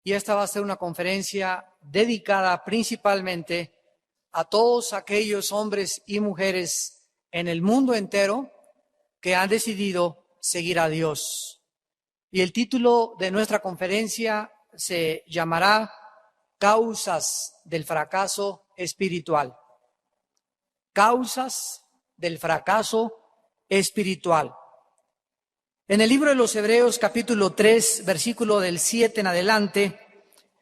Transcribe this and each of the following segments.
y esta va a ser una conferencia dedicada principalmente a todos aquellos hombres y mujeres en el mundo entero que han decidido seguir a Dios. Y el título de nuestra conferencia se llamará Causas del fracaso espiritual. Causas del fracaso espiritual. En el libro de los Hebreos, capítulo 3, versículo del 7 en adelante,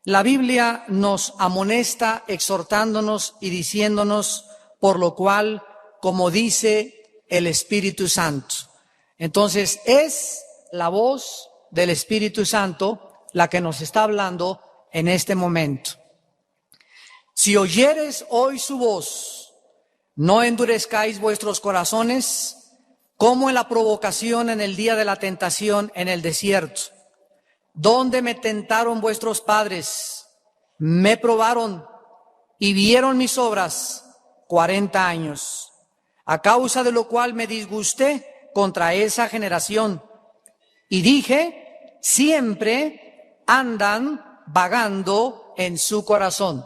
la Biblia nos amonesta exhortándonos y diciéndonos, por lo cual, como dice el Espíritu Santo. Entonces, es la voz del Espíritu Santo la que nos está hablando en este momento. Si oyeres hoy su voz, no endurezcáis vuestros corazones, como en la provocación en el día de la tentación en el desierto, donde me tentaron vuestros padres, me probaron y vieron mis obras 40 años, a causa de lo cual me disgusté contra esa generación y dije, siempre andan vagando en su corazón,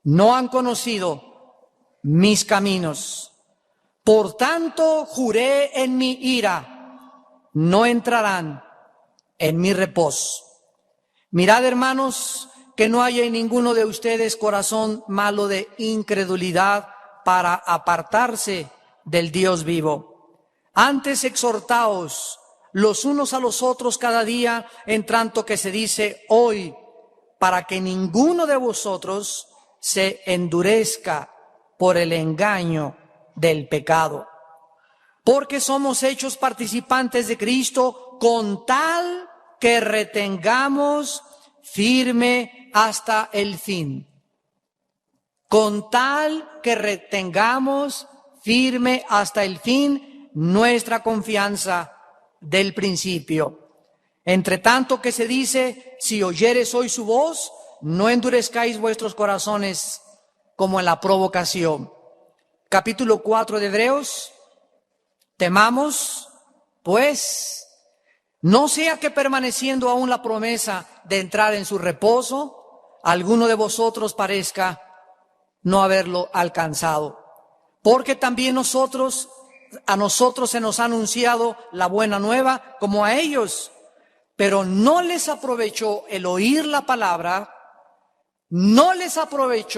no han conocido mis caminos. Por tanto, juré en mi ira, no entrarán en mi reposo. Mirad, hermanos, que no haya en ninguno de ustedes corazón malo de incredulidad para apartarse del Dios vivo. Antes exhortaos los unos a los otros cada día, en tanto que se dice hoy, para que ninguno de vosotros se endurezca por el engaño del pecado, porque somos hechos participantes de Cristo con tal que retengamos firme hasta el fin. Con tal que retengamos firme hasta el fin nuestra confianza del principio. Entre tanto que se dice, si oyeres hoy su voz, no endurezcáis vuestros corazones como en la provocación. Capítulo 4 de Hebreos, temamos, pues, no sea que permaneciendo aún la promesa de entrar en su reposo, alguno de vosotros parezca no haberlo alcanzado. Porque también a nosotros se nos ha anunciado la buena nueva como a ellos, pero no les aprovechó el oír la palabra, no les aprovechó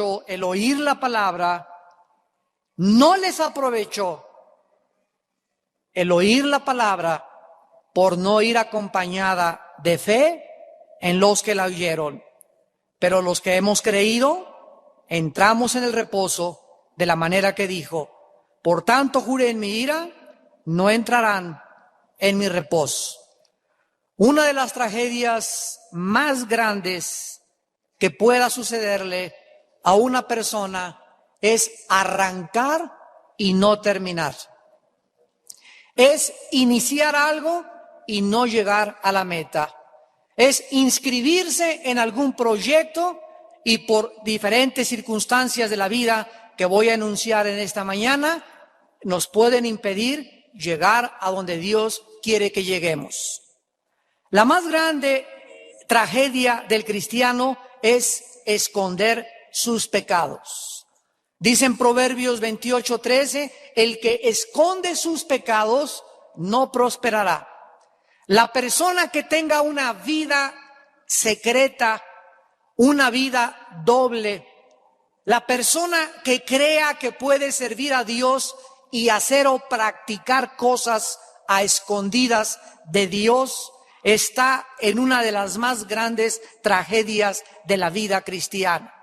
el oír la palabra por no ir acompañada de fe en los que la oyeron. Pero los que hemos creído, entramos en el reposo de la manera que dijo, por tanto juré en mi ira, no entrarán en mi reposo. Una de las tragedias más grandes que pueda sucederle a una persona es arrancar y no terminar. Es iniciar algo y no llegar a la meta. Es inscribirse en algún proyecto y por diferentes circunstancias de la vida que voy a enunciar en esta mañana, nos pueden impedir llegar a donde Dios quiere que lleguemos. La más grande tragedia del cristiano es esconder sus pecados. Dice en Proverbios 28:13, el que esconde sus pecados no prosperará. La persona que tenga una vida secreta, una vida doble, la persona que crea que puede servir a Dios y hacer o practicar cosas a escondidas de Dios, está en una de las más grandes tragedias de la vida cristiana.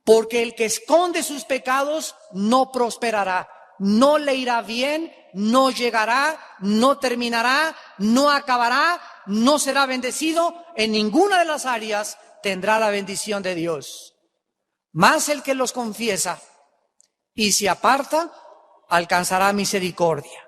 Porque el que esconde sus pecados no prosperará, no le irá bien, no llegará, no terminará, no acabará, no será bendecido, en ninguna de las áreas tendrá la bendición de Dios. Mas el que los confiesa y se aparta, alcanzará misericordia.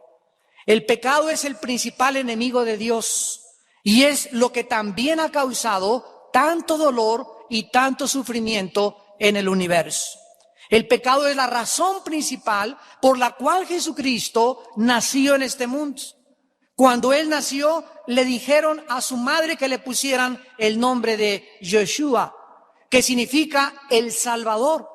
El pecado es el principal enemigo de Dios y es lo que también ha causado tanto dolor y tanto sufrimiento en el universo. El pecado es la razón principal por la cual Jesucristo nació en este mundo. Cuando él nació, le dijeron a su madre que le pusieran el nombre de Yeshua, que significa el Salvador.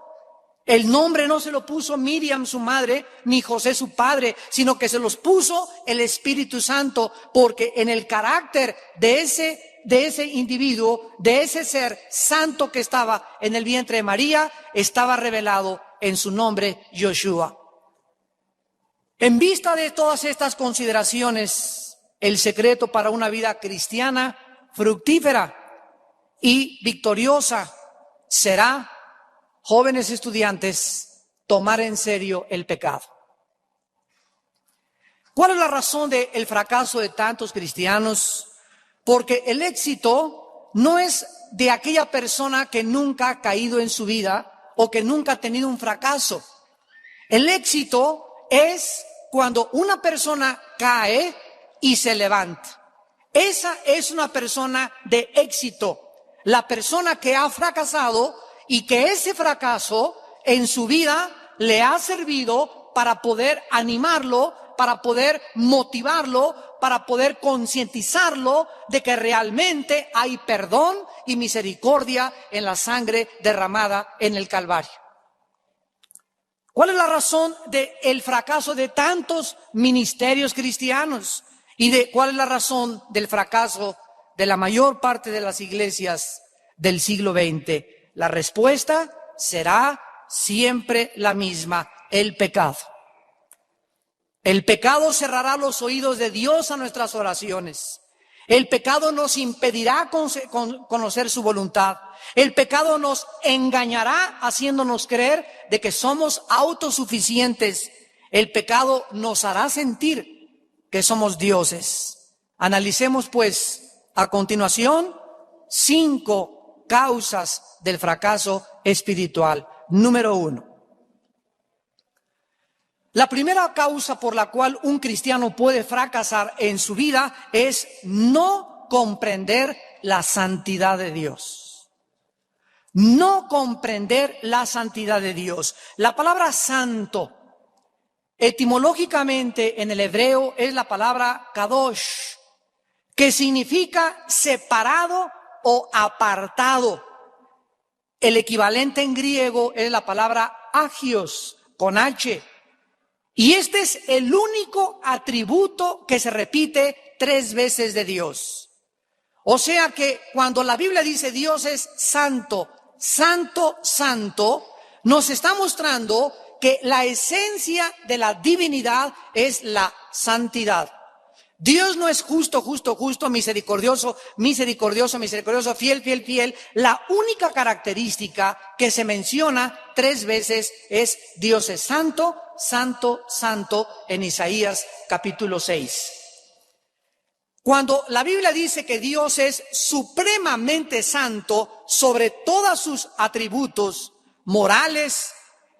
El nombre no se lo puso Miriam, su madre, ni José, su padre, sino que se los puso el Espíritu Santo, porque en el carácter de ese individuo, de ese ser santo que estaba en el vientre de María, estaba revelado en su nombre Yeshua. En vista de todas estas consideraciones, el secreto para una vida cristiana fructífera y victoriosa será, jóvenes estudiantes, tomar en serio el pecado. ¿Cuál es la razón del fracaso de tantos cristianos? Porque el éxito no es de aquella persona que nunca ha caído en su vida o que nunca ha tenido un fracaso. El éxito es cuando una persona cae y se levanta. Esa es una persona de éxito. La persona que ha fracasado y que ese fracaso en su vida le ha servido para poder animarlo, para poder motivarlo, para poder concientizarlo de que realmente hay perdón y misericordia en la sangre derramada en el Calvario. ¿Cuál es la razón del fracaso de tantos ministerios cristianos? ¿Y cuál es la razón del fracaso de la mayor parte de las iglesias del siglo XX? La respuesta será siempre la misma: el pecado. El pecado cerrará los oídos de Dios a nuestras oraciones. El pecado nos impedirá conocer su voluntad. El pecado nos engañará haciéndonos creer de que somos autosuficientes. El pecado nos hará sentir que somos dioses. Analicemos pues a continuación 5 causas del fracaso espiritual. Número 1. La primera causa por la cual un cristiano puede fracasar en su vida es no comprender la santidad de Dios. No comprender la santidad de Dios. La palabra santo, etimológicamente en el hebreo, es la palabra kadosh, que significa separado o apartado. El equivalente en griego es la palabra agios, con H. Y este es el único atributo que se repite 3 veces de Dios. O sea que cuando la Biblia dice Dios es santo, santo, santo, nos está mostrando que la esencia de la divinidad es la santidad. Dios no es justo, justo, justo, misericordioso, misericordioso, misericordioso, fiel, fiel, fiel. La única característica que se menciona 3 veces es Dios es santo, santo, santo, en Isaías capítulo 6. Cuando la Biblia dice que Dios es supremamente santo sobre todos sus atributos morales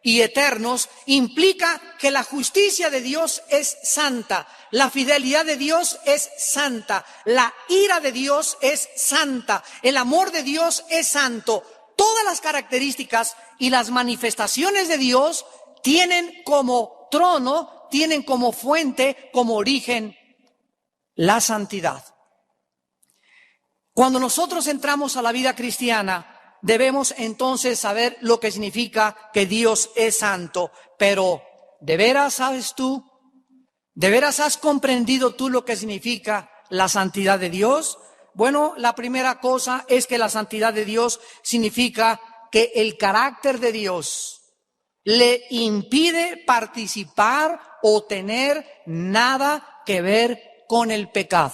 y eternos, implica que la justicia de Dios es santa, la fidelidad de Dios es santa, la ira de Dios es santa, el amor de Dios es santo. Todas las características y las manifestaciones de Dios tienen como trono, tienen como fuente, como origen, la santidad. Cuando nosotros entramos a la vida cristiana, debemos entonces saber lo que significa que Dios es santo. Pero, ¿de veras sabes tú? ¿De veras has comprendido tú lo que significa la santidad de Dios? Bueno, la primera cosa es que la santidad de Dios significa que el carácter de Dios le impide participar o tener nada que ver con el pecado.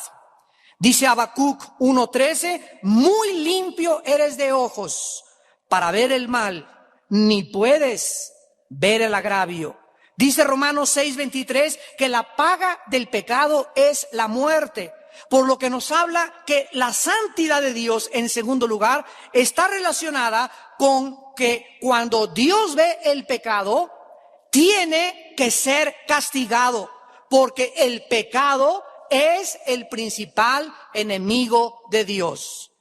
Dice Habacuc 1:13, muy limpio eres de ojos para ver el mal, ni puedes ver el agravio. Dice Romanos 6:23 que la paga del pecado es la muerte, por lo que nos habla que la santidad de Dios, en segundo lugar, está relacionada con que cuando Dios ve el pecado, tiene que ser castigado, porque el pecado es el principal enemigo de Dios.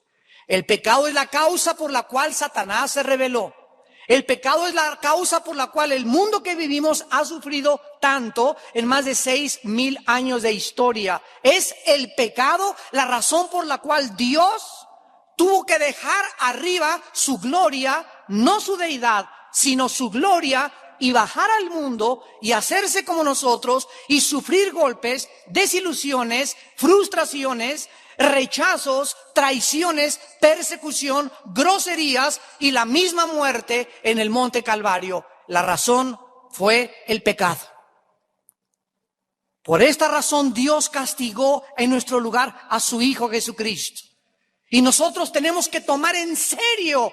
El pecado es la causa por la cual Satanás se rebeló. El pecado es la causa por la cual el mundo que vivimos ha sufrido tanto en más de 6,000 años de historia. Es el pecado la razón por la cual Dios tuvo que dejar arriba su gloria, no su deidad, sino su gloria, y bajar al mundo y hacerse como nosotros y sufrir golpes, desilusiones, frustraciones, rechazos, traiciones, persecución, groserías y la misma muerte en el monte Calvario. La razón fue el pecado. Por esta razón Dios castigó en nuestro lugar a su Hijo Jesucristo. Y nosotros tenemos que tomar en serio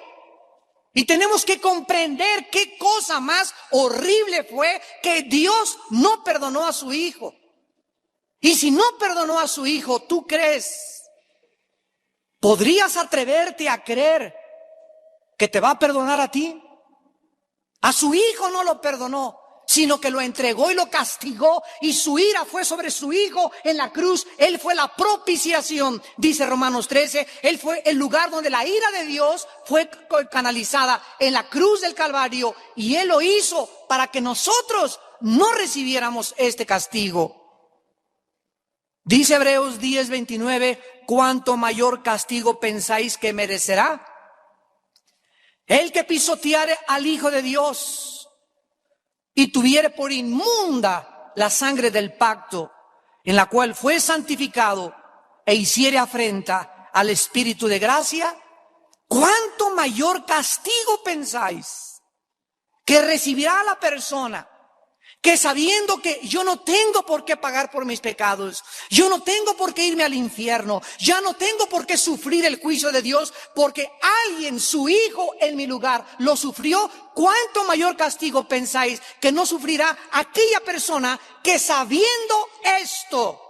y tenemos que comprender qué cosa más horrible fue que Dios no perdonó a su Hijo. Y si no perdonó a su Hijo, ¿tú crees? ¿Podrías atreverte a creer que te va a perdonar a ti? A su Hijo no lo perdonó, sino que lo entregó y lo castigó, y su ira fue sobre su Hijo en la cruz. Él fue la propiciación, dice Romanos 13. Él fue el lugar donde la ira de Dios fue canalizada en la cruz del Calvario, y Él lo hizo para que nosotros no recibiéramos este castigo. Dice Hebreos 10:29, ¿cuánto mayor castigo pensáis que merecerá el que pisoteare al Hijo de Dios y tuviere por inmunda la sangre del pacto, en la cual fue santificado, e hiciere afrenta al Espíritu de gracia? ¿Cuánto mayor castigo pensáis que recibirá la persona que, sabiendo que yo no tengo por qué pagar por mis pecados, yo no tengo por qué irme al infierno, ya no tengo por qué sufrir el juicio de Dios, porque alguien, su Hijo en mi lugar, lo sufrió? ¿Cuánto mayor castigo pensáis que no sufrirá aquella persona que, sabiendo esto,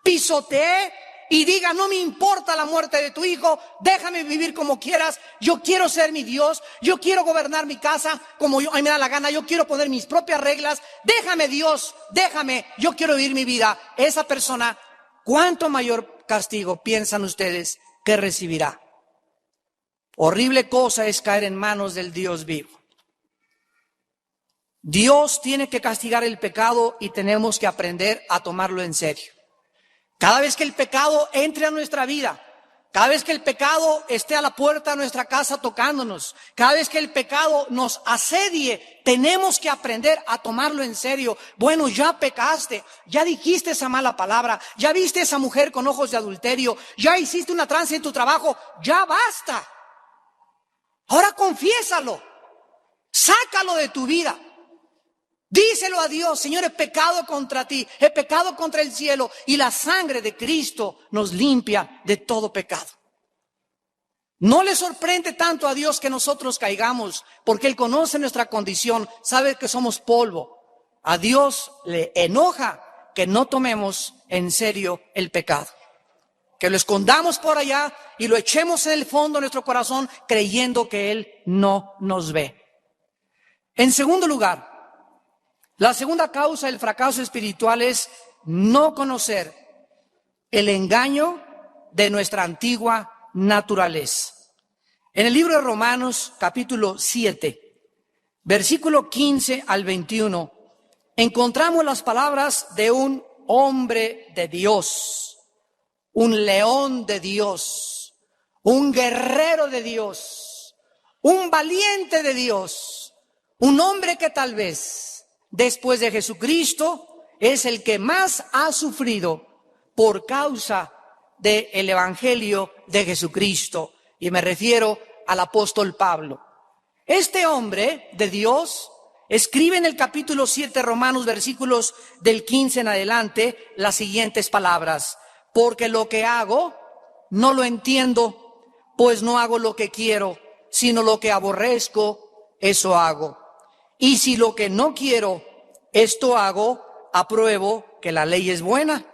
pisotee y diga: no me importa la muerte de tu Hijo, déjame vivir como quieras, yo quiero ser mi Dios, yo quiero gobernar mi casa como a mí me da la gana, yo quiero poner mis propias reglas, déjame Dios, déjame, yo quiero vivir mi vida? Esa persona, ¿cuánto mayor castigo piensan ustedes que recibirá? Horrible cosa es caer en manos del Dios vivo. Dios tiene que castigar el pecado y tenemos que aprender a tomarlo en serio. Cada vez que el pecado entre a nuestra vida, cada vez que el pecado esté a la puerta de nuestra casa tocándonos, cada vez que el pecado nos asedie, tenemos que aprender a tomarlo en serio. Bueno, ya pecaste, ya dijiste esa mala palabra, ya viste a esa mujer con ojos de adulterio, ya hiciste una tranza en tu trabajo, ya basta. Ahora confiésalo, sácalo de tu vida. Díselo a Dios: Señor, he pecado contra ti, he pecado contra el cielo, y la sangre de Cristo nos limpia de todo pecado. No le sorprende tanto a Dios que nosotros caigamos, porque Él conoce nuestra condición, sabe que somos polvo. A Dios le enoja que no tomemos en serio el pecado, que lo escondamos por allá y lo echemos en el fondo de nuestro corazón creyendo que Él no nos ve. En segundo lugar, la segunda causa del fracaso espiritual es no conocer el engaño de nuestra antigua naturaleza. En el libro de Romanos, capítulo 7, versículo 15 al 21, encontramos las palabras de un hombre de Dios, un león de Dios, un guerrero de Dios, un valiente de Dios, un hombre que tal vez después de Jesucristo es el que más ha sufrido por causa del evangelio de Jesucristo, y me refiero al apóstol Pablo. Este hombre de Dios escribe en el capítulo 7 Romanos, versículos del 15 en adelante, las siguientes palabras: porque lo que hago no lo entiendo, pues no hago lo que quiero, sino lo que aborrezco, eso hago. Y si lo que no quiero, esto hago, apruebo que la ley es buena.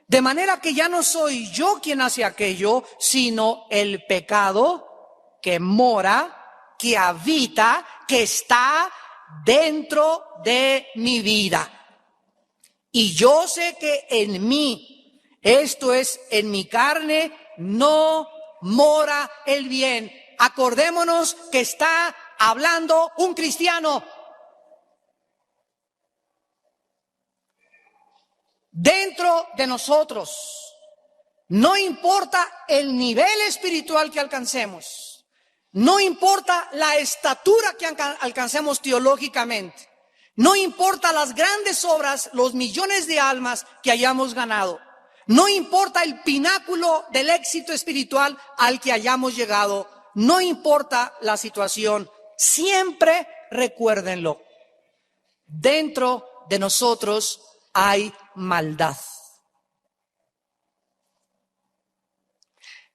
De manera que ya no soy yo quien hace aquello, sino el pecado que mora, que habita, que está dentro de mi vida. Y yo sé que en mí, esto es, en mi carne, no mora el bien. Acordémonos que está hablando un cristiano. Dentro de nosotros, no importa el nivel espiritual que alcancemos, no importa la estatura que alcancemos teológicamente, no importa las grandes obras, los millones de almas que hayamos ganado, no importa el pináculo del éxito espiritual al que hayamos llegado, no importa la situación, siempre recuérdenlo, dentro de nosotros hay maldad.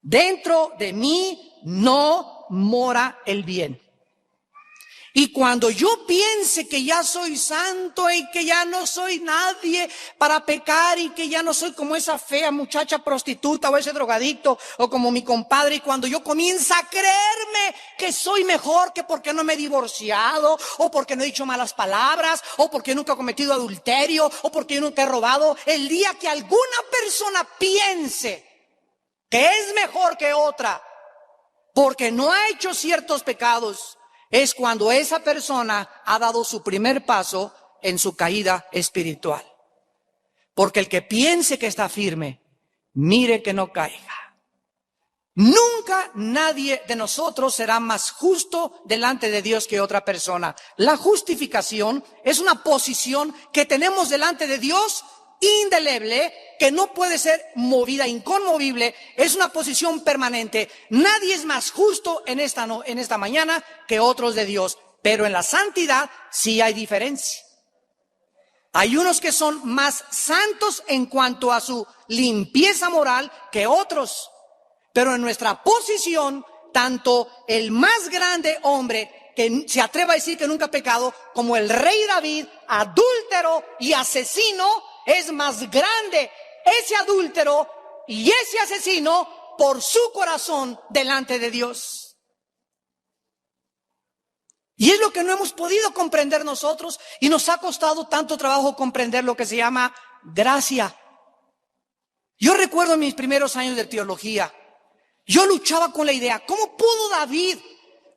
Dentro de mí no mora el bien. Y cuando yo piense que ya soy santo y que ya no soy nadie para pecar y que ya no soy como esa fea muchacha prostituta o ese drogadicto o como mi compadre, y cuando yo comienzo a creerme que soy mejor que porque no me he divorciado o porque no he dicho malas palabras o porque nunca he cometido adulterio o porque yo nunca he robado, el día que alguna persona piense que es mejor que otra porque no ha hecho ciertos pecados, es cuando esa persona ha dado su primer paso en su caída espiritual. Porque el que piense que está firme, mire que no caiga. Nunca nadie de nosotros será más justo delante de Dios que otra persona. La justificación es una posición que tenemos delante de Dios indeleble, que no puede ser movida, inconmovible, es una posición permanente. Nadie es más justo en esta mañana que otros de Dios, pero en la santidad sí hay diferencia. Hay unos que son más santos en cuanto a su limpieza moral que otros, pero en nuestra posición, tanto el más grande hombre que se atreva a decir que nunca ha pecado, como el rey David, adúltero y asesino, es más grande ese adúltero y ese asesino por su corazón delante de Dios. Y es lo que no hemos podido comprender nosotros y nos ha costado tanto trabajo comprender lo que se llama gracia. Yo recuerdo mis primeros años de teología, yo luchaba con la idea, ¿cómo pudo David?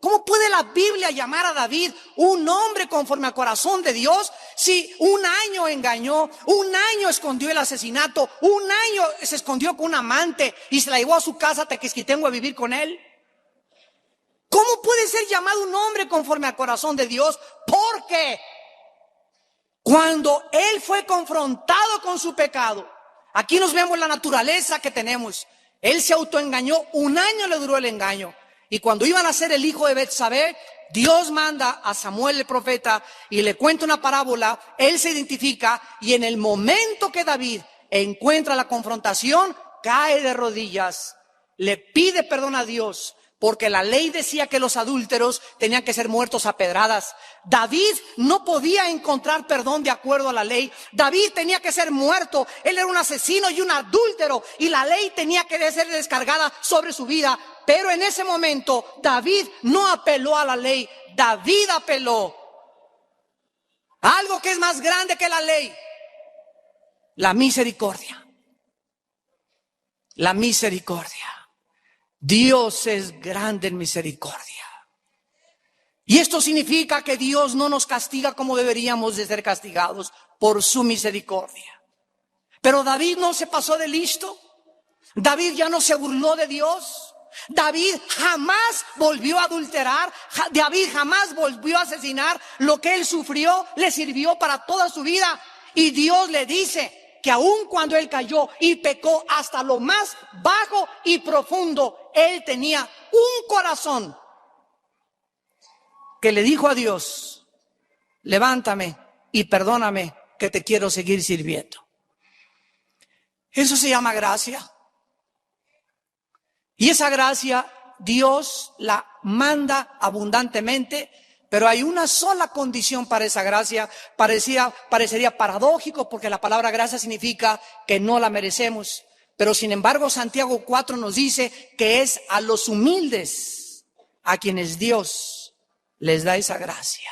¿Cómo puede la Biblia llamar a David un hombre conforme al corazón de Dios si un año engañó, un año escondió el asesinato, un año se escondió con un amante y se la llevó a su casa Tequesquitengo a vivir con él? ¿Cómo puede ser llamado un hombre conforme al corazón de Dios? Porque cuando él fue confrontado con su pecado, aquí nos vemos la naturaleza que tenemos. Él se autoengañó, un año le duró el engaño. Y cuando iban a ser el hijo de Betsabé, Dios manda a Samuel el profeta y le cuenta una parábola, él se identifica y en el momento que David encuentra la confrontación, cae de rodillas, le pide perdón a Dios, porque la ley decía que los adúlteros tenían que ser muertos a pedradas. David no podía encontrar perdón de acuerdo a la ley. David tenía que ser muerto. Él era un asesino y un adúltero y la ley tenía que ser descargada sobre su vida. Pero en ese momento David no apeló a la ley. David apeló a algo que es más grande que la ley: la misericordia. La misericordia. Dios es grande en misericordia. Y esto significa que Dios no nos castiga como deberíamos de ser castigados por su misericordia. Pero David no se pasó de listo. David ya no se burló de Dios. David jamás volvió a adulterar. David jamás volvió a asesinar. Lo que él sufrió le sirvió para toda su vida. Y Dios le dice que aun cuando él cayó y pecó hasta lo más bajo y profundo, él tenía un corazón que le dijo a Dios: levántame y perdóname, que te quiero seguir sirviendo. Eso se llama gracia. Y esa gracia Dios la manda abundantemente. Pero hay una sola condición para esa gracia. Parecería paradójico porque la palabra gracia significa que no la merecemos. Pero sin embargo Santiago 4 nos dice que es a los humildes a quienes Dios les da esa gracia.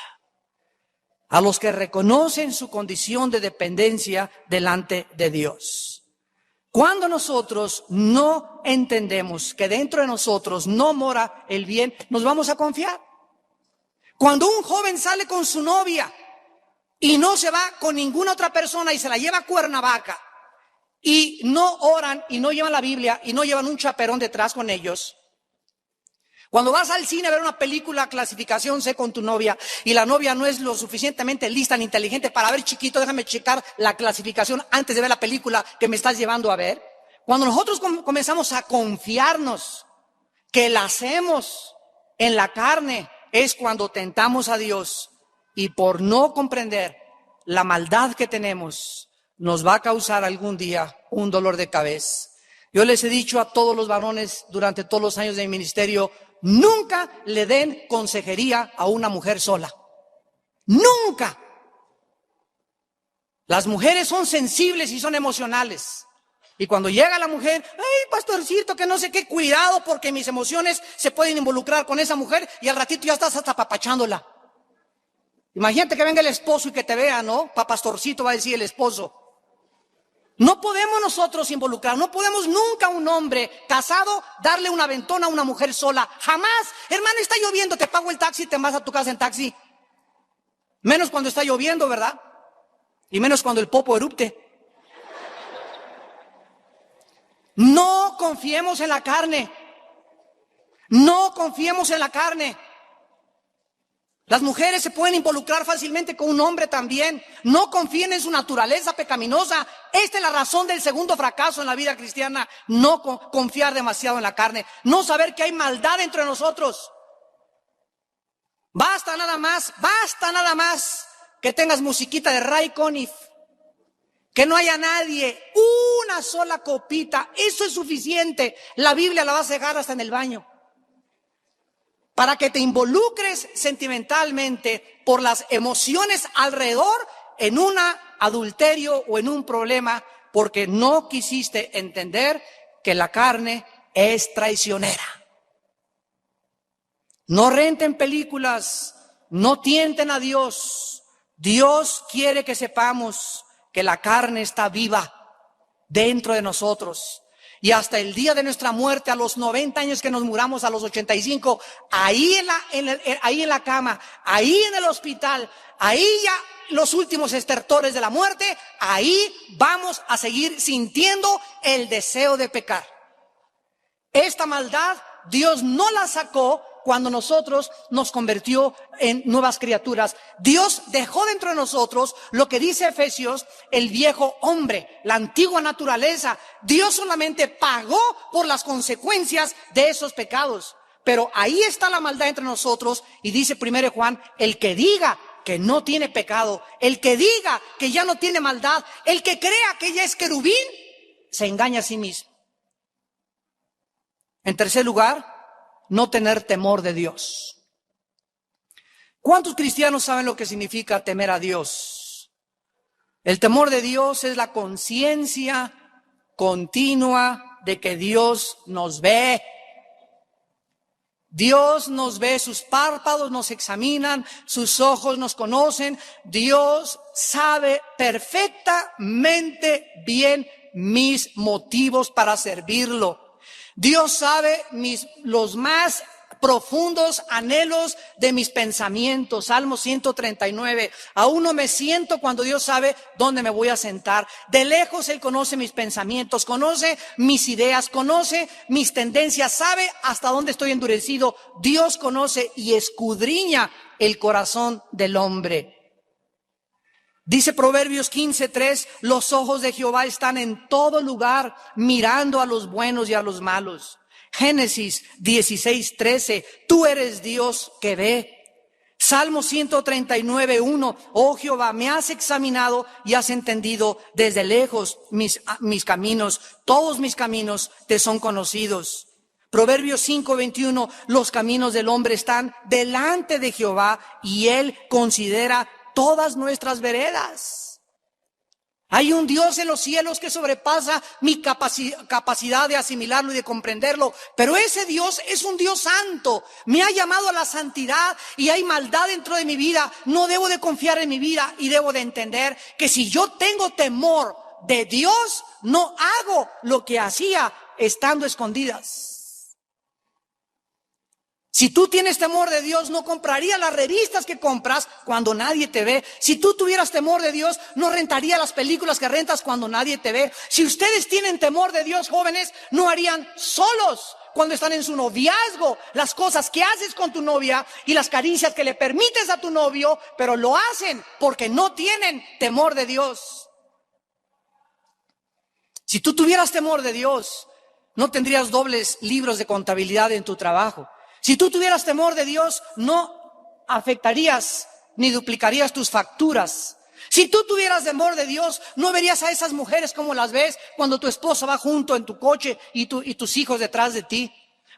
A los que reconocen su condición de dependencia delante de Dios. Cuando nosotros no entendemos que dentro de nosotros no mora el bien, nos vamos a confiar. Cuando un joven sale con su novia y no se va con ninguna otra persona y se la lleva a Cuernavaca y no oran y no llevan la Biblia y no llevan un chaperón detrás con ellos. Cuando vas al cine a ver una película clasificación C con tu novia y la novia no es lo suficientemente lista ni inteligente para ver, chiquito, déjame checar la clasificación antes de ver la película que me estás llevando a ver. Cuando nosotros comenzamos a confiarnos que la hacemos en la carne, es cuando tentamos a Dios, y por no comprender la maldad que tenemos, nos va a causar algún día un dolor de cabeza. Yo les he dicho a todos los varones durante todos los años de mi ministerio, nunca le den consejería a una mujer sola. Nunca. Las mujeres son sensibles y son emocionales. Y cuando llega la mujer, ay, pastorcito, que no sé qué, cuidado porque mis emociones se pueden involucrar con esa mujer y al ratito ya estás hasta apapachándola. Imagínate que venga el esposo y que te vea, ¿no? Pastorcito, va a decir el esposo. No podemos nosotros involucrar, no podemos nunca un hombre casado darle un aventón a una mujer sola. Jamás. Hermano, está lloviendo, te pago el taxi y te vas a tu casa en taxi. Menos cuando está lloviendo, ¿verdad? Y menos cuando el popo erupte. No confiemos en la carne. No confiemos en la carne. Las mujeres se pueden involucrar fácilmente con un hombre también. No confíen en su naturaleza pecaminosa. Esta es la razón del segundo fracaso en la vida cristiana. No confiar demasiado en la carne. No saber que hay maldad entre nosotros. Basta nada más que tengas musiquita de Ray Conniff. Que no haya nadie, una sola copita. Eso es suficiente. La Biblia la vas a dejar hasta en el baño. Para que te involucres sentimentalmente por las emociones alrededor en un adulterio o en un problema, porque no quisiste entender que la carne es traicionera. No renten películas, no tienten a Dios. Dios quiere que sepamos que la carne está viva dentro de nosotros. Y hasta el día de nuestra muerte, a los 90 años que nos muramos, a los 85, ahí en la cama, ahí en el hospital, ahí ya los últimos estertores de la muerte, ahí vamos a seguir sintiendo el deseo de pecar. Esta maldad Dios no la sacó cuando nosotros nos convirtió en nuevas criaturas. Dios dejó dentro de nosotros lo que dice Efesios, el viejo hombre, la antigua naturaleza. Dios solamente pagó por las consecuencias de esos pecados. Pero ahí está la maldad entre nosotros y dice 1 Juan, el que diga que no tiene pecado, el que diga que ya no tiene maldad, el que crea que ya es querubín, se engaña a sí mismo. En tercer lugar, no tener temor de Dios. ¿Cuántos cristianos saben lo que significa temer a Dios? El temor de Dios es la conciencia continua de que Dios nos ve. Dios nos ve, sus párpados nos examinan, sus ojos nos conocen. Dios sabe perfectamente bien mis motivos para servirlo. Dios sabe los más profundos anhelos de mis pensamientos. Salmo 139. Aún no me siento cuando Dios sabe dónde me voy a sentar. De lejos Él conoce mis pensamientos, conoce mis ideas, conoce mis tendencias, sabe hasta dónde estoy endurecido. Dios conoce y escudriña el corazón del hombre. Dice Proverbios 15:3, los ojos de Jehová están en todo lugar, mirando a los buenos y a los malos. Génesis 16:13, tú eres Dios que ve. Salmo 139:1, oh Jehová, me has examinado y has entendido desde lejos mis caminos. Todos mis caminos te son conocidos. Proverbios 5:21, los caminos del hombre están delante de Jehová y Él considera todas nuestras veredas. Hay un Dios en los cielos que sobrepasa mi capacidad de asimilarlo y de comprenderlo, pero ese Dios es un Dios santo, me ha llamado a la santidad y hay maldad dentro de mi vida. No debo de confiar en mi vida y debo de entender que si yo tengo temor de Dios, no hago lo que hacía estando escondidas. Si tú tienes temor de Dios, no comprarías las revistas que compras cuando nadie te ve. Si tú tuvieras temor de Dios, no rentarías las películas que rentas cuando nadie te ve. Si ustedes tienen temor de Dios, jóvenes, no harían solos cuando están en su noviazgo las cosas que haces con tu novia y las caricias que le permites a tu novio, pero lo hacen porque no tienen temor de Dios. Si tú tuvieras temor de Dios, no tendrías dobles libros de contabilidad en tu trabajo. Si tú tuvieras temor de Dios, no afectarías ni duplicarías tus facturas. Si tú tuvieras temor de Dios, no verías a esas mujeres como las ves cuando tu esposa va junto en tu coche y tus hijos detrás de ti.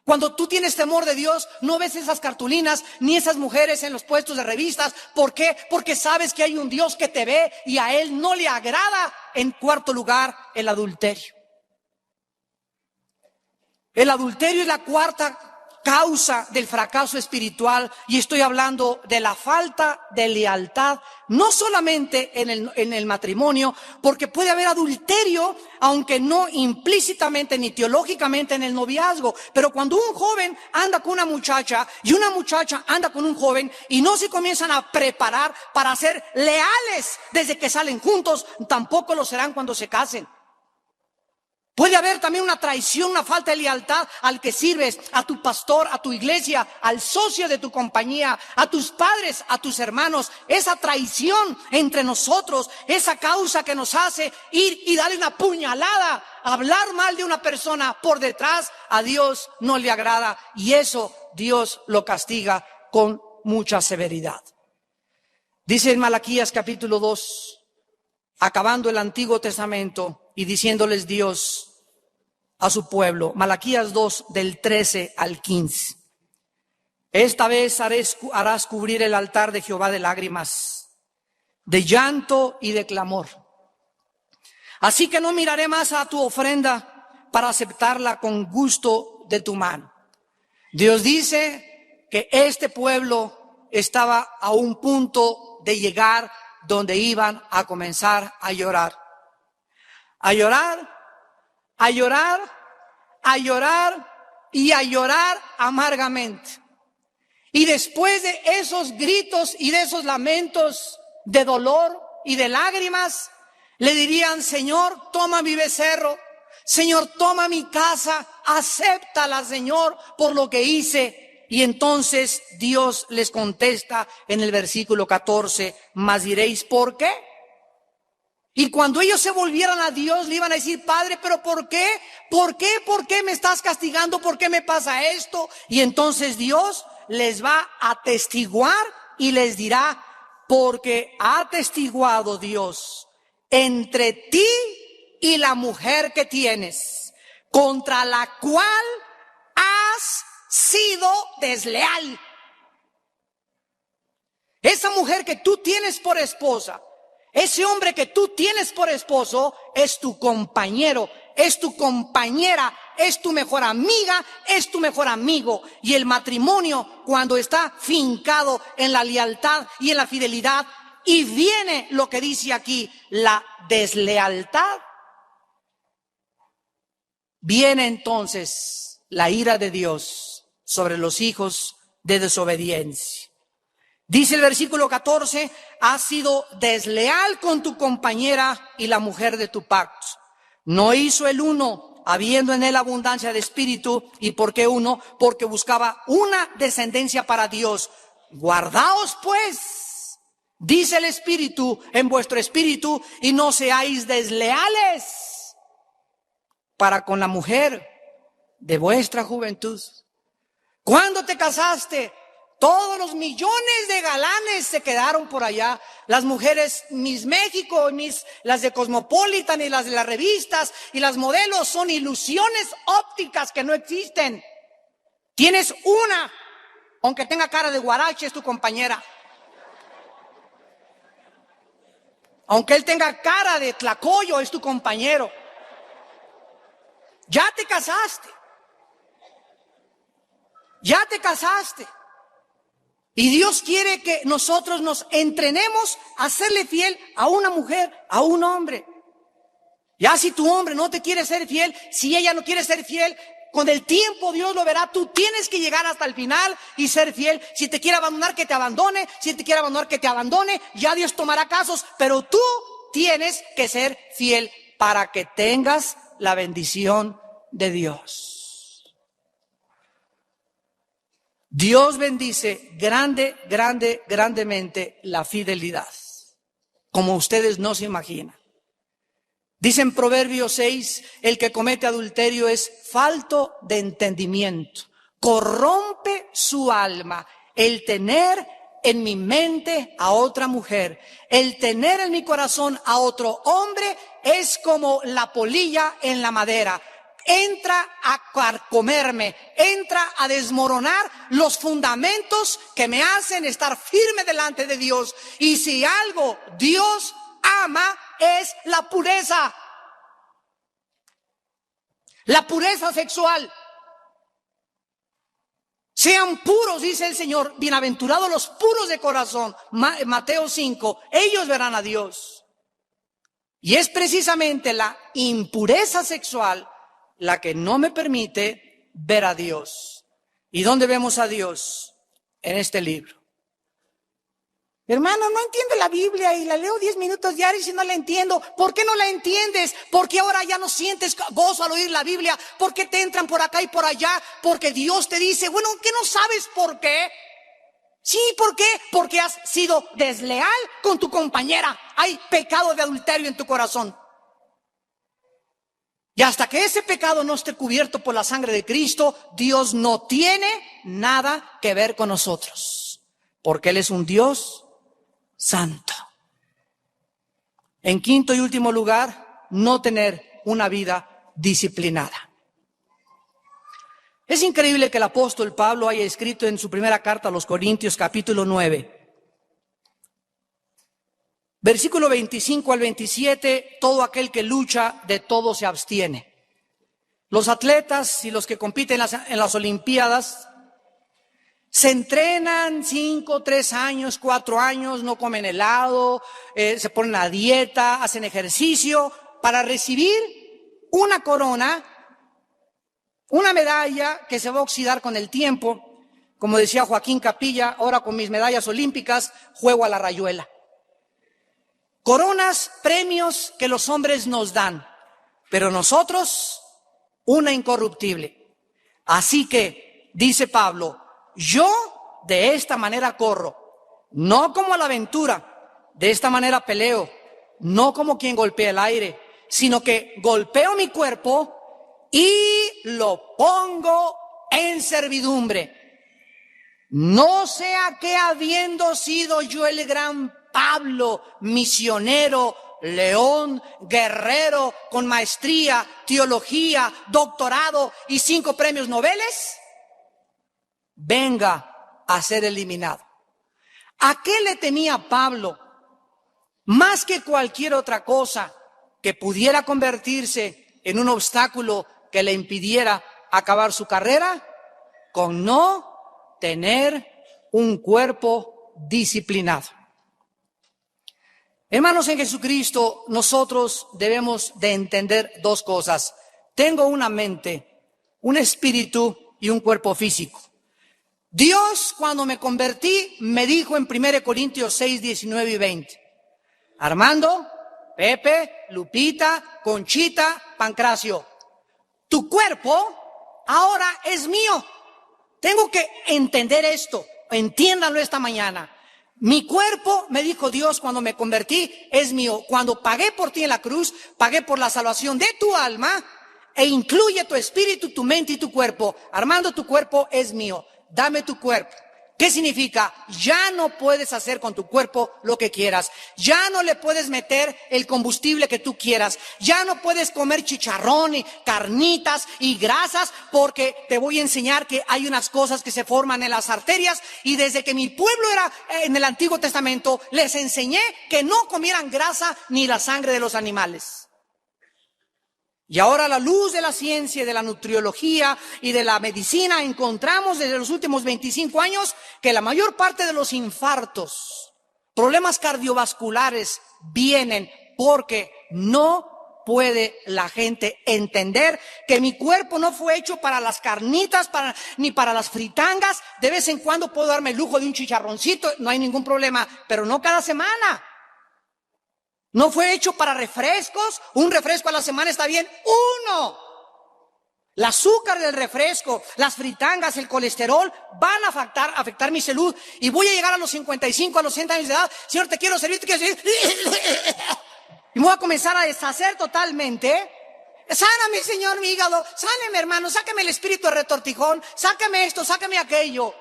Cuando tú tienes temor de Dios, no ves esas cartulinas ni esas mujeres en los puestos de revistas. ¿Por qué? Porque sabes que hay un Dios que te ve y a Él no le agrada, en cuarto lugar, el adulterio. El adulterio es la cuarta causa del fracaso espiritual, y estoy hablando de la falta de lealtad, no solamente en el matrimonio, porque puede haber adulterio, aunque no implícitamente ni teológicamente en el noviazgo, pero cuando un joven anda con una muchacha y una muchacha anda con un joven y no se comienzan a preparar para ser leales desde que salen juntos, tampoco lo serán cuando se casen. Puede haber también una traición, una falta de lealtad al que sirves, a tu pastor, a tu iglesia, al socio de tu compañía, a tus padres, a tus hermanos. Esa traición entre nosotros, esa causa que nos hace ir y darle una puñalada, hablar mal de una persona por detrás, a Dios no le agrada, y eso Dios lo castiga con mucha severidad. Dice en Malaquías capítulo 2, acabando el Antiguo Testamento, y diciéndoles Dios a su pueblo, Malaquías 2 del 13 al 15. Esta vez harás cubrir el altar de Jehová de lágrimas, de llanto y de clamor. Así que no miraré más a tu ofrenda para aceptarla con gusto de tu mano. Dios dice que este pueblo estaba a un punto de llegar donde iban a comenzar a llorar. A llorar, a llorar, a llorar y a llorar amargamente. Y después de esos gritos y de esos lamentos de dolor y de lágrimas, le dirían: Señor, toma mi becerro, Señor, toma mi casa, acéptala, Señor, por lo que hice. Y entonces Dios les contesta en el versículo 14, mas diréis, ¿por qué? Y cuando ellos se volvieran a Dios, le iban a decir: Padre, ¿pero por qué? ¿Por qué? ¿Por qué me estás castigando? ¿Por qué me pasa esto? Y entonces Dios les va a atestiguar y les dirá: porque ha atestiguado Dios entre ti y la mujer que tienes, contra la cual has sido desleal. Esa mujer que tú tienes por esposa, ese hombre que tú tienes por esposo, es tu compañero, es tu compañera, es tu mejor amiga, es tu mejor amigo. Y el matrimonio, cuando está fincado en la lealtad y en la fidelidad, y viene lo que dice aquí, la deslealtad, viene entonces la ira de Dios sobre los hijos de desobediencia. Dice el versículo 14, has sido desleal con tu compañera y la mujer de tu pacto. No hizo el uno, habiendo en él abundancia de espíritu. ¿Y por qué uno? Porque buscaba una descendencia para Dios. Guardaos pues, dice el Espíritu, en vuestro espíritu, y no seáis desleales para con la mujer de vuestra juventud. ¿Cuándo te casaste? Todos los millones de galanes se quedaron por allá. Las mujeres Miss México, las de Cosmopolitan y las de las revistas y las modelos son ilusiones ópticas que no existen. Tienes una, aunque tenga cara de guarache, es tu compañera. Aunque él tenga cara de tlacoyo, es tu compañero. Ya te casaste. Ya te casaste. Y Dios quiere que nosotros nos entrenemos a serle fiel a una mujer, a un hombre. Ya si tu hombre no te quiere ser fiel, si ella no quiere ser fiel, Con el tiempo Dios lo verá. Tú tienes que llegar hasta el final y ser fiel. Si te quiere abandonar, que te abandone. Si te quiere abandonar, que te abandone. Ya Dios tomará casos, pero tú tienes que ser fiel para que tengas la bendición de Dios. Dios bendice grandemente la fidelidad, como ustedes no se imaginan. Dice en Proverbios 6, el que comete adulterio es falto de entendimiento. Corrompe su alma el tener en mi mente a otra mujer. El tener en mi corazón a otro hombre es como la polilla en la madera. Entra a carcomerme, entra a desmoronar los fundamentos que me hacen estar firme delante de Dios. Y si algo Dios ama es la pureza sexual. Sean puros, dice el Señor, bienaventurados los puros de corazón. Mateo 5, ellos verán a Dios. Y es precisamente la impureza sexual la que no me permite ver a Dios. ¿Y dónde vemos a Dios? En este libro. Hermano, no entiendo la Biblia y la leo 10 minutos diarios y no la entiendo. ¿Por qué no la entiendes? ¿Por qué ahora ya no sientes gozo al oír la Biblia? ¿Por qué te entran por acá y por allá? Porque Dios te dice, bueno, ¿qué no sabes por qué? Sí, ¿por qué? Porque has sido desleal con tu compañera. Hay pecado de adulterio en tu corazón. Y hasta que ese pecado no esté cubierto por la sangre de Cristo, Dios no tiene nada que ver con nosotros. Porque Él es un Dios santo. En quinto y último lugar, no tener una vida disciplinada. Es increíble que el apóstol Pablo haya escrito en su primera carta a los Corintios, capítulo 9, versículo 25 al 27, todo aquel que lucha, de todo se abstiene. Los atletas y los que compiten en las Olimpiadas se entrenan 5, 3 años, 4 años, no comen helado, se ponen a dieta, hacen ejercicio para recibir una corona, una medalla que se va a oxidar con el tiempo. Como decía Joaquín Capilla, ahora con mis medallas olímpicas juego a la rayuela. Coronas, premios que los hombres nos dan, pero nosotros una incorruptible. Así que, dice Pablo, yo de esta manera corro, no como a la aventura, de esta manera peleo, no como quien golpea el aire, sino que golpeo mi cuerpo y lo pongo en servidumbre. No sea que habiendo sido yo el gran Pablo, misionero, león, guerrero, con maestría, teología, doctorado y 5 premios Nobel, venga a ser eliminado. ¿A qué le temía Pablo? Más que cualquier otra cosa que pudiera convertirse en un obstáculo que le impidiera acabar su carrera, con no tener un cuerpo disciplinado. Hermanos en Jesucristo, nosotros debemos de entender 2 cosas. Tengo una mente, un espíritu y un cuerpo físico. Dios, cuando me convertí, me dijo en 1 Corintios 6, 19 y 20. Armando, Pepe, Lupita, Conchita, Pancracio, tu cuerpo ahora es mío. Tengo que entender esto. Entiéndanlo esta mañana. Mi cuerpo, me dijo Dios cuando me convertí, es mío. Cuando pagué por ti en la cruz, pagué por la salvación de tu alma e incluye tu espíritu, tu mente y tu cuerpo. Armando, tu cuerpo es mío. Dame tu cuerpo. ¿Qué significa? Ya no puedes hacer con tu cuerpo lo que quieras. Ya no le puedes meter el combustible que tú quieras. Ya no puedes comer chicharrón y carnitas y grasas, porque te voy a enseñar que hay unas cosas que se forman en las arterias, y desde que mi pueblo era en el Antiguo Testamento, les enseñé que no comieran grasa ni la sangre de los animales. Y ahora, a la luz de la ciencia, de la nutriología y de la medicina, encontramos desde los últimos 25 años que la mayor parte de los infartos, problemas cardiovasculares, vienen porque no puede la gente entender que mi cuerpo no fue hecho para las carnitas, ni para las fritangas. De vez en cuando puedo darme el lujo de un chicharroncito, no hay ningún problema, pero no cada semana. No fue hecho para refrescos. Un refresco a la semana está bien, uno. El azúcar del refresco, las fritangas, el colesterol van a afectar mi salud. Y voy a llegar a los 55, a los 60 años de edad. Señor, te quiero servir, te quiero servir. Y me voy a comenzar a deshacer totalmente. Sáname, Señor, mi hígado. Sáneme, hermano. Sáqueme el espíritu de retortijón. Sáqueme esto, sáqueme aquello.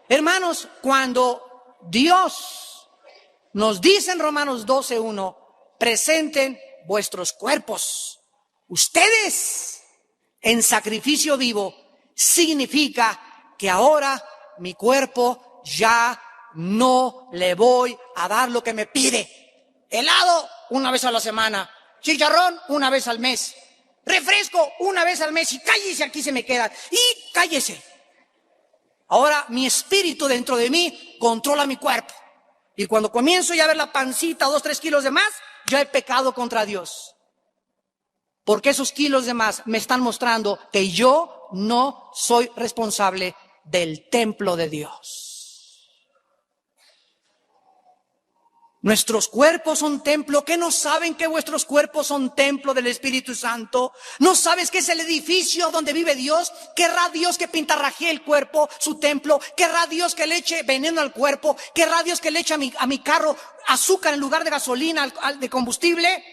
Hermanos, cuando Dios nos dice en Romanos 12:1, presenten vuestros cuerpos, ustedes, en sacrificio vivo, significa que ahora mi cuerpo ya no le voy a dar lo que me pide. Helado, una vez a la semana. Chicharrón, una vez al mes. Refresco, una vez al mes. Y cállese, aquí se me queda. Y cállese. Ahora mi espíritu dentro de mí controla mi cuerpo. Y cuando comienzo ya a ver la pancita, 2-3 kilos de más, ya he pecado contra Dios. Porque esos kilos de más me están mostrando que yo no soy responsable del templo de Dios. Nuestros cuerpos son templo. ¿Qué no saben que vuestros cuerpos son templo del Espíritu Santo? ¿No sabes que es el edificio donde vive Dios? ¿Querrá Dios que pintarrajee el cuerpo, su templo? ¿Querrá Dios que le eche veneno al cuerpo? ¿Querrá Dios que le eche a mi carro azúcar en lugar de gasolina, de combustible?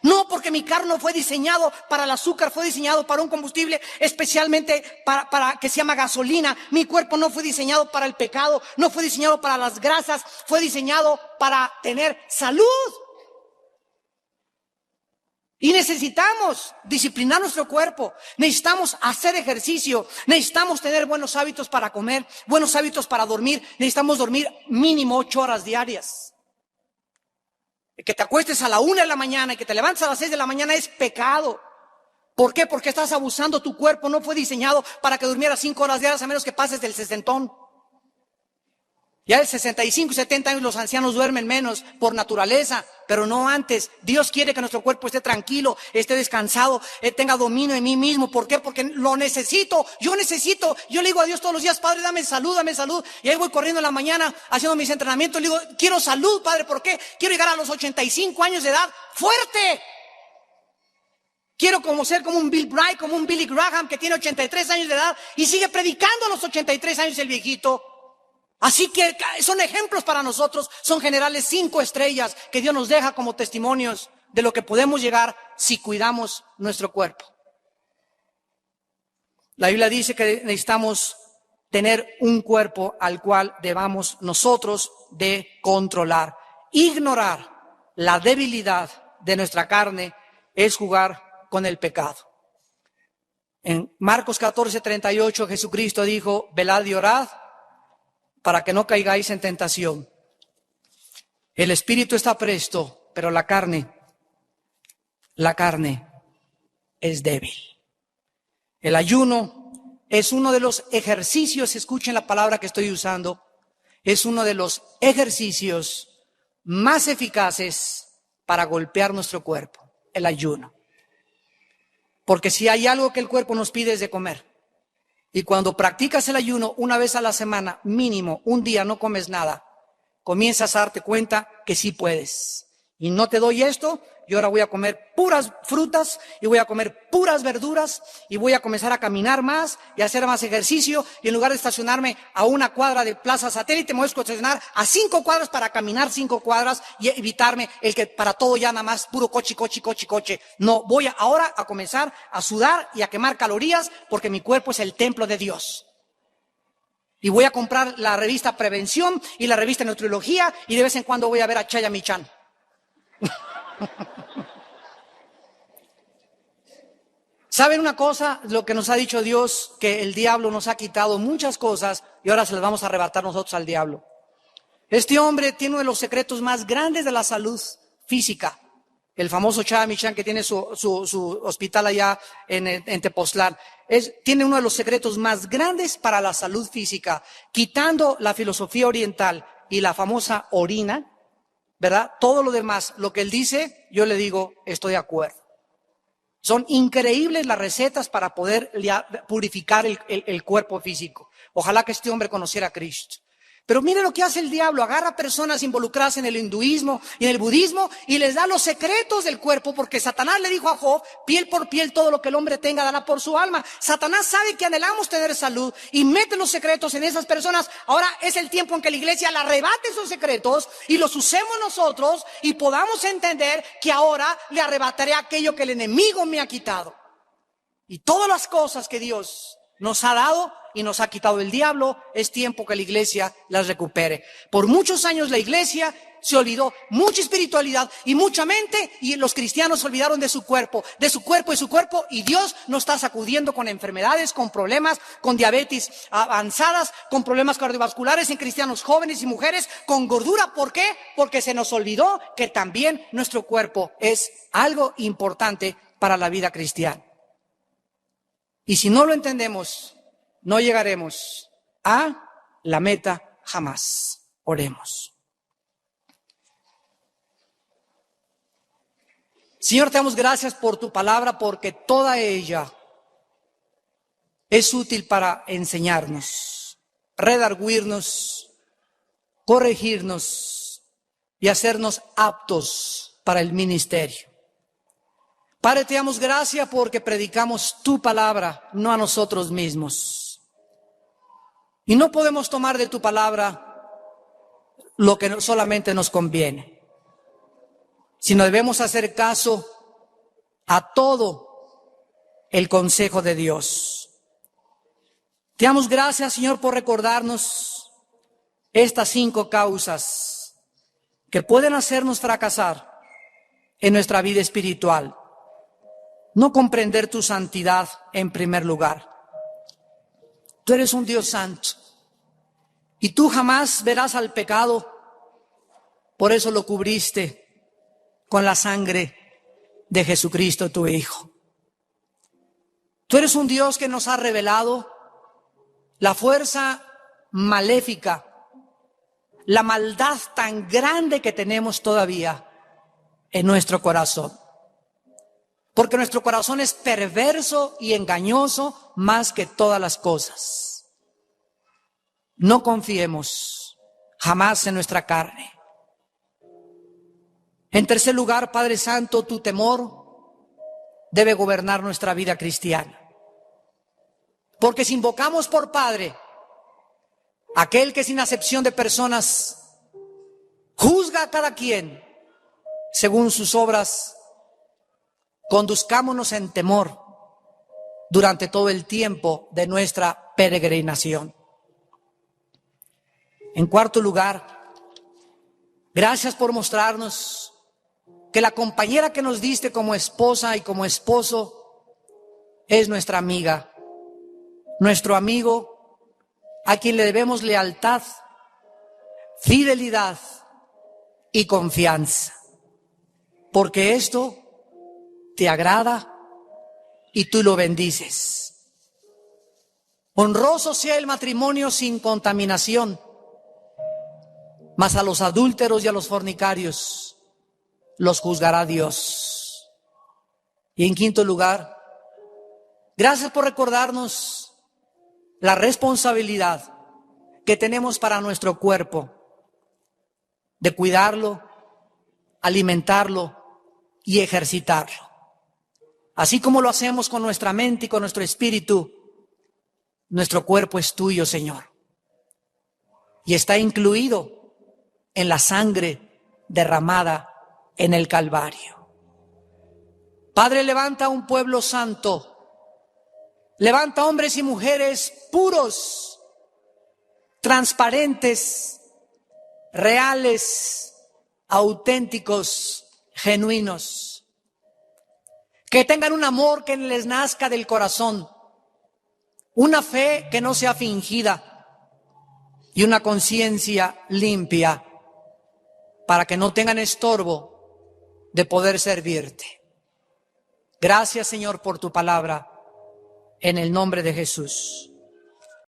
No, porque mi carro no fue diseñado para el azúcar, fue diseñado para un combustible especialmente para que se llama gasolina. Mi cuerpo no fue diseñado para el pecado, no fue diseñado para las grasas, fue diseñado para tener salud. Y necesitamos disciplinar nuestro cuerpo, necesitamos hacer ejercicio, necesitamos tener buenos hábitos para comer, buenos hábitos para dormir, necesitamos dormir mínimo 8 horas diarias. Que te acuestes a la 1 de la mañana y que te levantes a las 6 de la mañana es pecado. ¿Por qué? Porque estás abusando. Tu cuerpo no fue diseñado para que durmieras 5 horas diarias a menos que pases del sesentón. Ya de 65 y 70 años los ancianos duermen menos por naturaleza, pero no antes. Dios quiere que nuestro cuerpo esté tranquilo, esté descansado, tenga dominio en mí mismo. ¿Por qué? Porque lo necesito, yo necesito. Yo le digo a Dios todos los días, Padre, dame salud, dame salud. Y ahí voy corriendo en la mañana haciendo mis entrenamientos. Le digo, quiero salud, Padre, ¿por qué? Quiero llegar a los 85 años de edad fuerte. Quiero ser como un Bill Bright, como un Billy Graham que tiene 83 años de edad y sigue predicando a los 83 años el viejito. Así que son ejemplos para nosotros, son generales 5 estrellas que Dios nos deja como testimonios de lo que podemos llegar si cuidamos nuestro cuerpo. La Biblia dice que necesitamos tener un cuerpo al cual debamos nosotros de controlar. Ignorar la debilidad de nuestra carne es jugar con el pecado. En Marcos 14:38 Jesucristo dijo, velad y orad para que no caigáis en tentación. El espíritu está presto, pero la carne es débil. El ayuno es uno de los ejercicios, escuchen la palabra que estoy usando, es uno de los ejercicios más eficaces para golpear nuestro cuerpo, el ayuno. Porque si hay algo que el cuerpo nos pide es de comer. Y cuando practicas el ayuno una vez a la semana, mínimo, un día no comes nada, comienzas a darte cuenta que sí puedes. Y no te doy esto, y ahora voy a comer puras frutas, y voy a comer puras verduras, y voy a comenzar a caminar más, y a hacer más ejercicio, y en lugar de estacionarme a 1 cuadra de Plaza Satélite, me voy a estacionar a 5 cuadras para caminar 5 cuadras, y evitarme el que para todo ya nada más puro coche. No, voy ahora a comenzar a sudar y a quemar calorías, porque mi cuerpo es el templo de Dios. Y voy a comprar la revista Prevención y la revista Nutriología, y de vez en cuando voy a ver a Chaya Michan. ¿Saben una cosa? Lo que nos ha dicho Dios, que el diablo nos ha quitado muchas cosas y ahora se las vamos a arrebatar nosotros al diablo. Este hombre tiene uno de los secretos más grandes de la salud física. El famoso Chaya Michan, que tiene su hospital allá en Tepoztlán. Tiene uno de los secretos más grandes para la salud física, quitando la filosofía oriental y la famosa orina, ¿verdad? Todo lo demás, lo que él dice, yo le digo, estoy de acuerdo. Son increíbles las recetas para poder purificar el cuerpo físico. Ojalá que este hombre conociera a Cristo. Pero mire lo que hace el diablo, agarra a personas involucradas en el hinduismo y en el budismo y les da los secretos del cuerpo, porque Satanás le dijo a Job, piel por piel todo lo que el hombre tenga dará por su alma. Satanás sabe que anhelamos tener salud y mete los secretos en esas personas. Ahora es el tiempo en que la iglesia le arrebate esos secretos y los usemos nosotros y podamos entender que ahora le arrebataré aquello que el enemigo me ha quitado. Y todas las cosas que Dios nos ha dado y nos ha quitado el diablo, es tiempo que la iglesia las recupere. Por muchos años la iglesia se olvidó, mucha espiritualidad y mucha mente, y los cristianos se olvidaron de su cuerpo, y Dios nos está sacudiendo con enfermedades, con problemas, con diabetes avanzadas, con problemas cardiovasculares en cristianos jóvenes y mujeres, con gordura. ¿Por qué? Porque se nos olvidó que también nuestro cuerpo es algo importante para la vida cristiana. Y si no lo entendemos, no llegaremos a la meta jamás. Oremos. Señor, te damos gracias por tu palabra, porque toda ella es útil para enseñarnos, redarguirnos, corregirnos y hacernos aptos para el ministerio. Padre, te damos gracias porque predicamos tu palabra, no a nosotros mismos. Y no podemos tomar de tu palabra lo que solamente nos conviene, sino debemos hacer caso a todo el consejo de Dios. Te damos gracias, Señor, por recordarnos estas 5 causas que pueden hacernos fracasar en nuestra vida espiritual. No comprender tu santidad en primer lugar. Tú eres un Dios santo y tú jamás verás al pecado, por eso lo cubriste con la sangre de Jesucristo, tu Hijo. Tú eres un Dios que nos ha revelado la fuerza maléfica, la maldad tan grande que tenemos todavía en nuestro corazón. Porque nuestro corazón es perverso y engañoso más que todas las cosas. No confiemos jamás en nuestra carne. En tercer lugar, Padre Santo, tu temor debe gobernar nuestra vida cristiana. Porque si invocamos por Padre aquel que sin acepción de personas juzga a cada quien según sus obras, conduzcámonos en temor durante todo el tiempo de nuestra peregrinación. En cuarto lugar, gracias por mostrarnos que la compañera que nos diste como esposa y como esposo es nuestra amiga, nuestro amigo a quien le debemos lealtad, fidelidad y confianza, porque esto te agrada y tú lo bendices. Honroso sea el matrimonio sin contaminación, mas a los adúlteros y a los fornicarios los juzgará Dios. Y en quinto lugar, gracias por recordarnos la responsabilidad que tenemos para nuestro cuerpo, de cuidarlo, alimentarlo y ejercitarlo. Así como lo hacemos con nuestra mente y con nuestro espíritu, nuestro cuerpo es tuyo, Señor, y está incluido en la sangre derramada en el Calvario. Padre, levanta un pueblo santo, levanta hombres y mujeres puros, transparentes, reales, auténticos, genuinos, que tengan un amor que les nazca del corazón, una fe que no sea fingida y una conciencia limpia para que no tengan estorbo de poder servirte. Gracias, Señor, por tu palabra, en el nombre de Jesús.